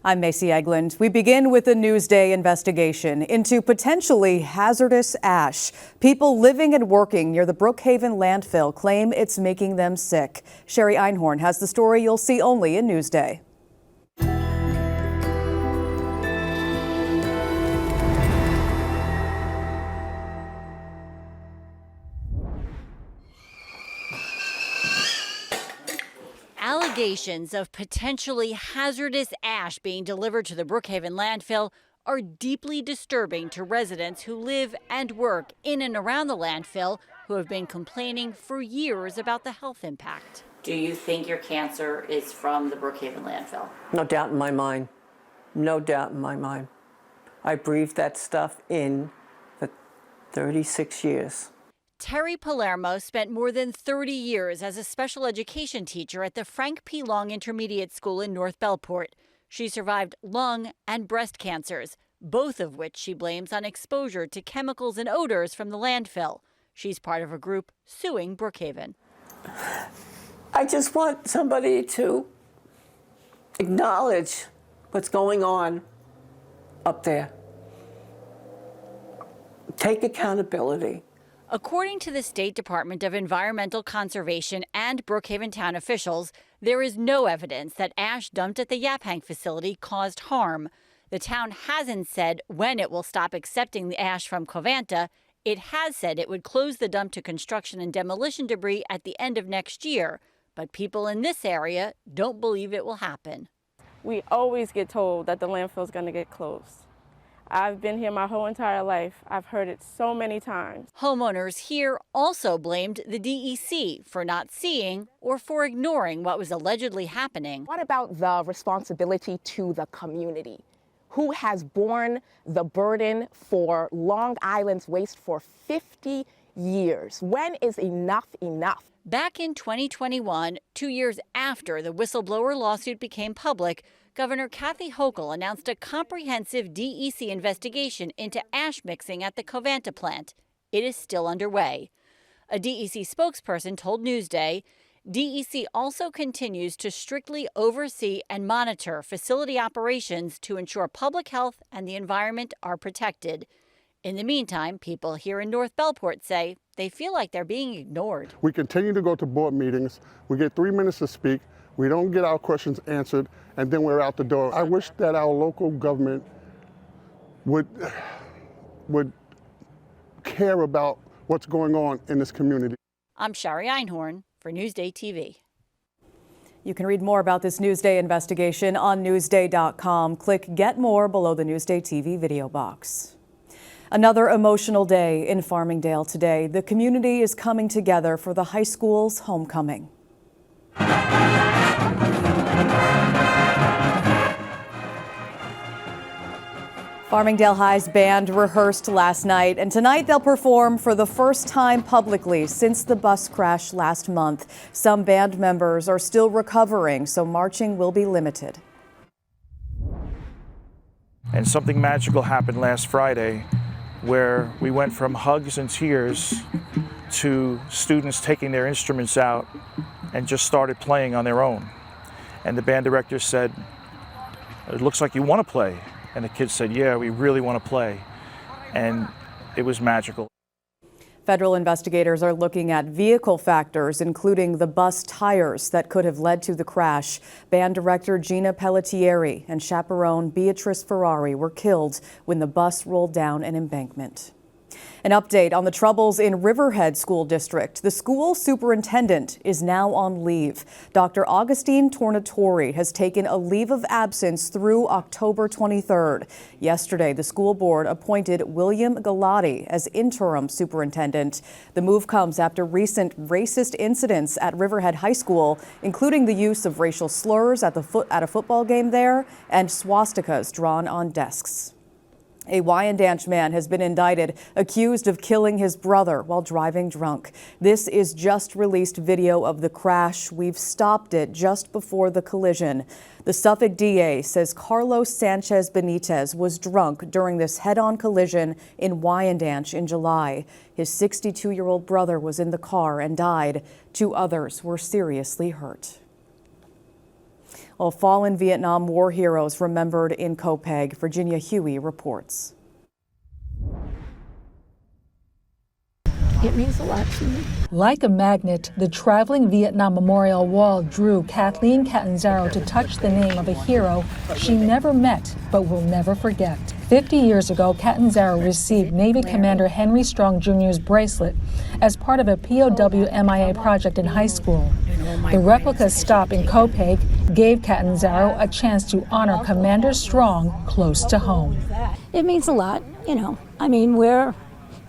I'm Macy Eglund. We begin with a Newsday investigation into potentially hazardous ash. People living and working near the Brookhaven landfill claim it's making them sick. Sherry Einhorn has the story you'll see only in Newsday. Allegations of potentially hazardous ash being delivered to the Brookhaven landfill are deeply disturbing to residents who live and work in and around the landfill, who have been complaining for years about the health impact. Do you think your cancer is from the Brookhaven landfill? No doubt in my mind. No doubt in my mind. I breathed that stuff in for 36 years. Terry Palermo spent more than 30 years as a special education teacher at the Frank P. Long Intermediate School in North Bellport. She survived lung and breast cancers, both of which she blames on exposure to chemicals and odors from the landfill. She's part of a group suing Brookhaven. I just want somebody to acknowledge what's going on up there. Take accountability. According to the State Department of Environmental Conservation and Brookhaven town officials, there is no evidence that ash dumped at the Yaphank facility caused harm. The town hasn't said when it will stop accepting the ash from Covanta. It has said it would close the dump to construction and demolition debris at the end of next year. But people in this area don't believe it will happen. We always get told that the landfill is going to get closed. I've been here my whole entire life. I've heard it so many times. Homeowners here also blamed the DEC for not seeing or for ignoring what was allegedly happening. What about the responsibility to the community? Who has borne the burden for Long Island's waste for 50 years? When is enough enough? Back in 2021, 2 years after the whistleblower lawsuit became public, Governor Kathy Hochul announced a comprehensive DEC investigation into ash mixing at the Covanta plant. It is still underway. A DEC spokesperson told Newsday, DEC also continues to strictly oversee and monitor facility operations to ensure public health and the environment are protected. In the meantime, people here in North Bellport say they feel like they're being ignored. We continue to go to board meetings. We get 3 minutes to speak. We don't get our questions answered, and then we're out the door. I wish that our local government would care about what's going on in this community. I'm Sherry Einhorn for NewsdayTV. You can read more about this Newsday investigation on Newsday.com. Click Get More below the Newsday TV video box. Another emotional day in Farmingdale today. The community is coming together for the high school's homecoming. Farmingdale High's band rehearsed last night, and tonight they'll perform for the first time publicly since the bus crash last month. Some band members are still recovering, so marching will be limited. And something magical happened last Friday, where we went from hugs and tears to students taking their instruments out and just started playing on their own. And the band director said, "It looks like you want to play." And the kids said, "Yeah, we really want to play." And it was magical. Federal investigators are looking at vehicle factors, including the bus tires that could have led to the crash. Band director Gina Pelletieri and chaperone Beatrice Ferrari were killed when the bus rolled down an embankment. An update on the troubles in Riverhead School District. The school superintendent is now on leave. Dr. Augustine Tornatori has taken a leave of absence through October 23rd. Yesterday, the school board appointed William Galati as interim superintendent. The move comes after recent racist incidents at Riverhead High School, including the use of racial slurs at a football game there and swastikas drawn on desks. A Wyandanch man has been indicted, accused of killing his brother while driving drunk. This is just released video of the crash. We've stopped it just before the collision. The Suffolk DA says Carlos Sanchez Benitez was drunk during this head-on collision in Wyandanch in July. His 62-year-old brother was in the car and died. 2 others were seriously hurt. while fallen Vietnam War heroes remembered in Copeg. Virginia Huey reports. It means a lot to me. Like a magnet, the traveling Vietnam Memorial Wall drew Kathleen Catanzaro to touch the name of a hero she never met but will never forget. 50 years ago, Catanzaro received Navy Commander Henry Strong Jr.'s bracelet as part of a POW MIA project in high school. The replica stop in Copeg gave Catanzaro a chance to honor Commander Strong close to home. It means a lot, I mean, we're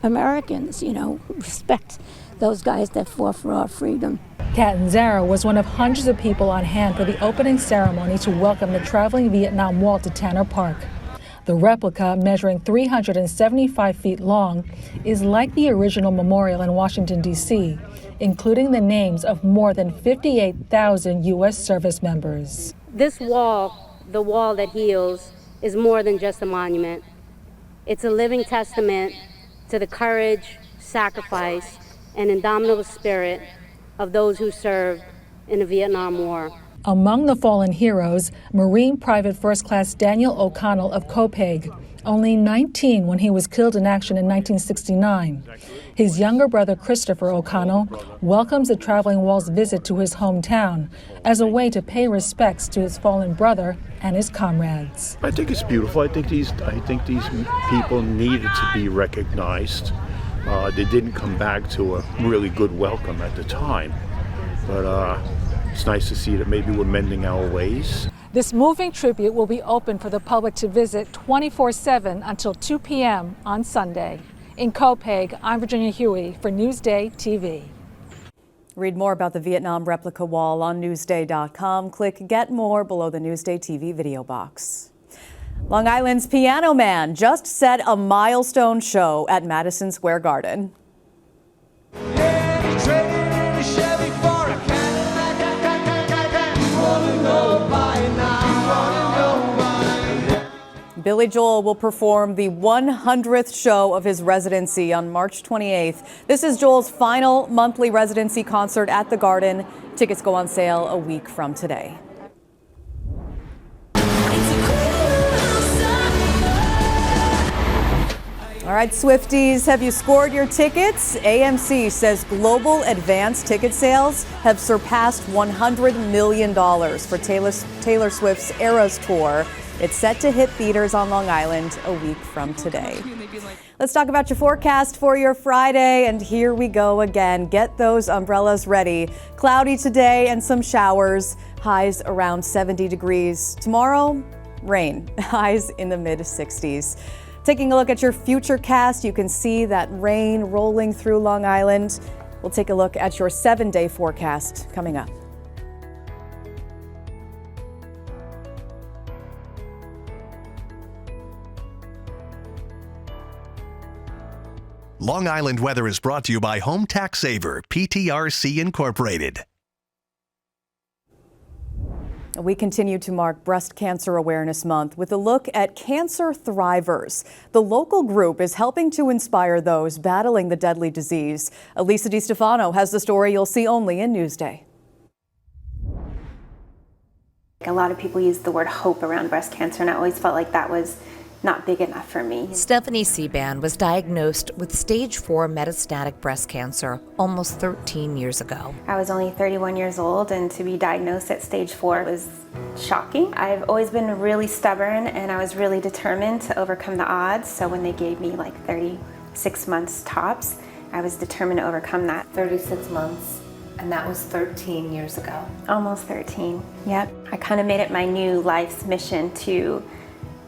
Americans, who respect those guys that fought for our freedom. Catanzaro was one of hundreds of people on hand for the opening ceremony to welcome the traveling Vietnam Wall to Tanner Park. The replica, measuring 375 feet long, is like the original memorial in Washington, D.C., including the names of more than 58,000 U.S. service members. This wall, the wall that heals, is more than just a monument. It's a living testament to the courage, sacrifice, and indomitable spirit of those who served in the Vietnam War. Among the fallen heroes, Marine Private First Class Daniel O'Connell of Copeg, only 19 when he was killed in action in 1969. His younger brother Christopher O'Connell welcomes the traveling wall's visit to his hometown as a way to pay respects to his fallen brother and his comrades. I think it's beautiful. I think these people needed to be recognized. They didn't come back to a really good welcome at the time, but it's nice to see that maybe we're mending our ways. This moving tribute will be open for the public to visit 24/7 until 2 p.m. on Sunday. In Copeg, I'm Virginia Huey for Newsday TV. Read more about the Vietnam replica wall on Newsday.com. Click Get More below the Newsday TV video box. Long Island's Piano Man just set a milestone show at Madison Square Garden. Billy Joel will perform the 100th show of his residency on March 28th. This is Joel's final monthly residency concert at the Garden. Tickets go on sale a week from today. All right, Swifties, have you scored your tickets? AMC says global advance ticket sales have surpassed $100 million for Taylor Swift's Eras Tour. It's set to hit theaters on Long Island a week from today. Let's talk about your forecast for your Friday, and here we go again. Get those umbrellas ready. Cloudy today and some showers, highs around 70 degrees. Tomorrow, rain, highs in the mid-60s. Taking a look at your futurecast, you can see that rain rolling through Long Island. We'll take a look at your 7-day forecast coming up. Long Island weather is brought to you by Home Tax Saver, PTRC Incorporated. We continue to mark Breast Cancer Awareness Month with a look at Cancer Thrivers. The local group is helping to inspire those battling the deadly disease. Elisa DiStefano has the story you'll see only in Newsday. A lot of people use the word hope around breast cancer, and I always felt like that was not big enough for me. Stephanie Seaban was diagnosed with stage 4 metastatic breast cancer almost 13 years ago. I was only 31 years old, and to be diagnosed at stage 4 was shocking. I've always been really stubborn, and I was really determined to overcome the odds. So when they gave me like 36 months tops, I was determined to overcome that. 36 months, and that was 13 years ago. Almost 13, yep. I kind of made it my new life's mission to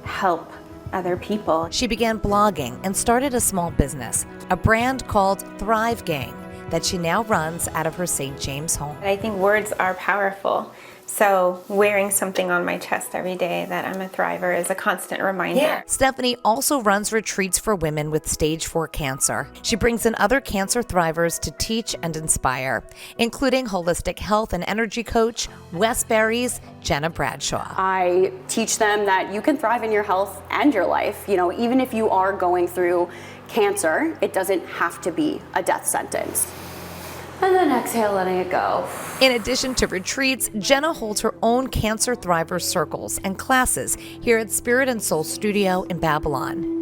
help other people. She began blogging and started a small business, a brand called Thrive Gang, that she now runs out of her St. James home. I think words are powerful. So wearing something on my chest every day that I'm a thriver is a constant reminder. Yeah. Stephanie also runs retreats for women with stage 4 cancer. She brings in other cancer thrivers to teach and inspire, including holistic health and energy coach Wes Berry's Jenna Bradshaw. I teach them that you can thrive in your health and your life. Even if you are going through cancer, it doesn't have to be a death sentence. And then exhale, letting it go. In addition to retreats, Jenna holds her own Cancer Thrivers circles and classes here at Spirit and Soul Studio in Babylon.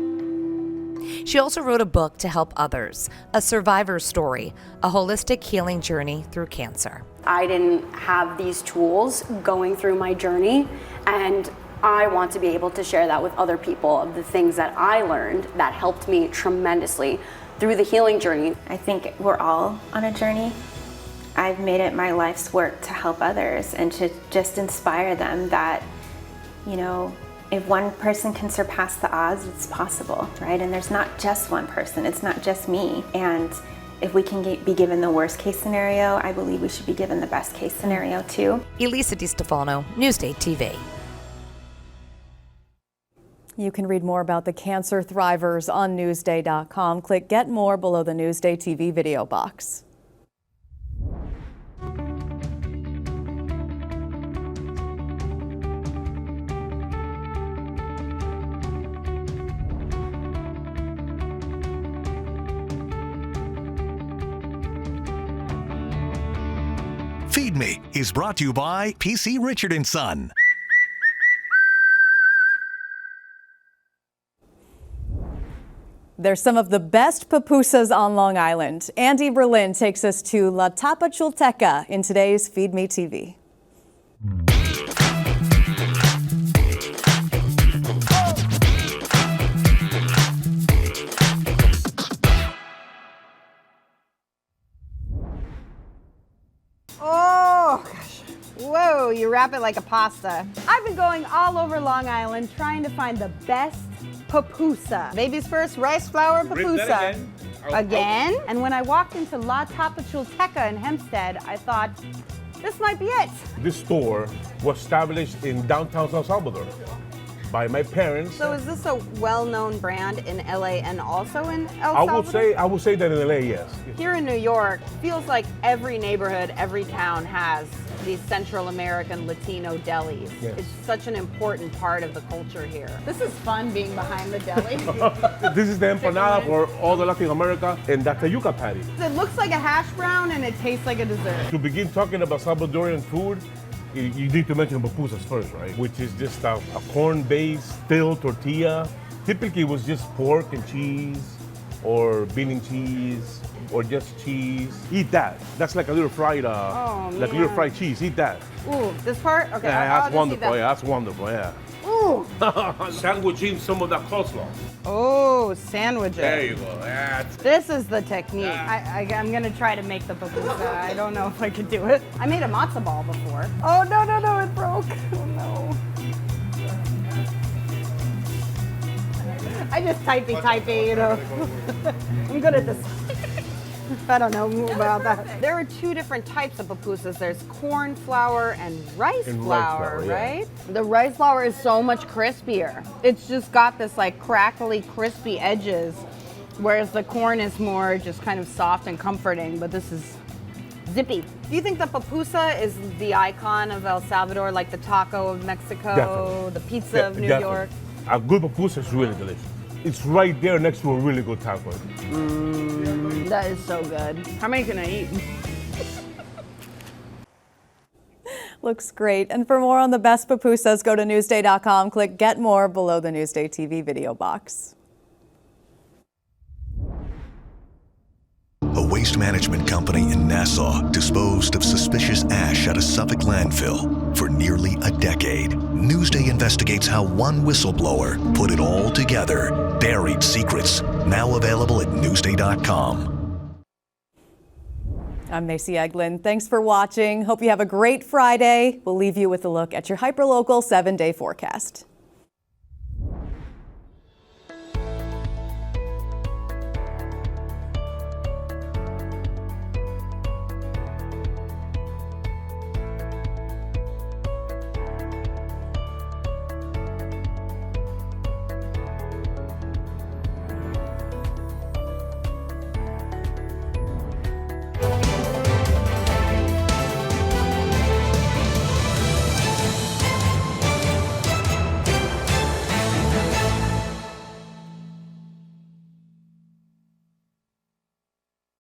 She also wrote a book to help others, A Survivor's Story, a holistic healing journey through cancer. I didn't have these tools going through my journey, and I want to be able to share that with other people of the things that I learned that helped me tremendously through the healing journey. I think we're all on a journey. I've made it my life's work to help others and to just inspire them that, you know, if one person can surpass the odds, it's possible, right? And there's not just one person, it's not just me. And if we can be given the worst case scenario, I believe we should be given the best case scenario too. Elisa DiStefano, NewsdayTV. You can read more about the Cancer Thrivers on Newsday.com. Click Get More below the Newsday TV video box. Feed Me is brought to you by PC Richard & Son. There's some of the best pupusas on Long Island. Andy Berlin takes us to La Tapachulteca in today's Feed Me TV. Oh, gosh. Whoa, you wrap it like a pasta. I've been going all over Long Island trying to find the best papusa. Baby's first rice flour papusa. Again? And when I walked into La Tapachulteca in Hempstead, I thought, this might be it. This store was established in downtown San Salvador by my parents. So is this a well-known brand in LA and also in El Salvador? I would say that in LA, yes. Here in New York, feels like every neighborhood, every town has these Central American Latino delis. Yes. It's such an important part of the culture here. This is fun being behind the deli. This is the empanada for all the Latin America, and that's a yuca patty. It looks like a hash brown and it tastes like a dessert. To begin talking about Salvadorian food, you need to mention papusas first, right? Which is just a corn-based stale tortilla. Typically, it was just pork and cheese, or bean and cheese, or just cheese. Eat that. That's like a little fried, like a little fried cheese. Eat that. Ooh, this part? Okay, Yeah, I'll that's just wonderful. eat that. Yeah, that's wonderful. Yeah. Ooh. Sandwiching some of that coleslaw. Oh, sandwiches. There you go. That's This is the technique. I'm gonna try to make the papusa. I don't know if I could do it. I made a matzo ball before. Oh, no, it broke. Oh, no. I just typey, you know. I'm good at this. I don't know about that. There are two different types of pupusas. There's corn flour and rice flour, yeah. right? The rice flour is so much crispier. It's just got this like crackly, crispy edges, whereas the corn is more just kind of soft and comforting, but this is zippy. Do you think the pupusa is the icon of El Salvador, like the taco of Mexico, Definitely. the pizza of New Definitely. York? A good pupusa is really delicious. It's right there next to a really good taco. That is so good. How many can I eat? Looks great. And for more on the best pupusas, go to Newsday.com. Click Get More below the Newsday TV video box. A waste management company in Nassau disposed of suspicious ash at a Suffolk landfill for nearly a decade. Newsday investigates how one whistleblower put it all together. Buried secrets, now available at Newsday.com. I'm Macy Eglin. Thanks for watching. Hope you have a great Friday. We'll leave you with a look at your hyperlocal 7-day forecast.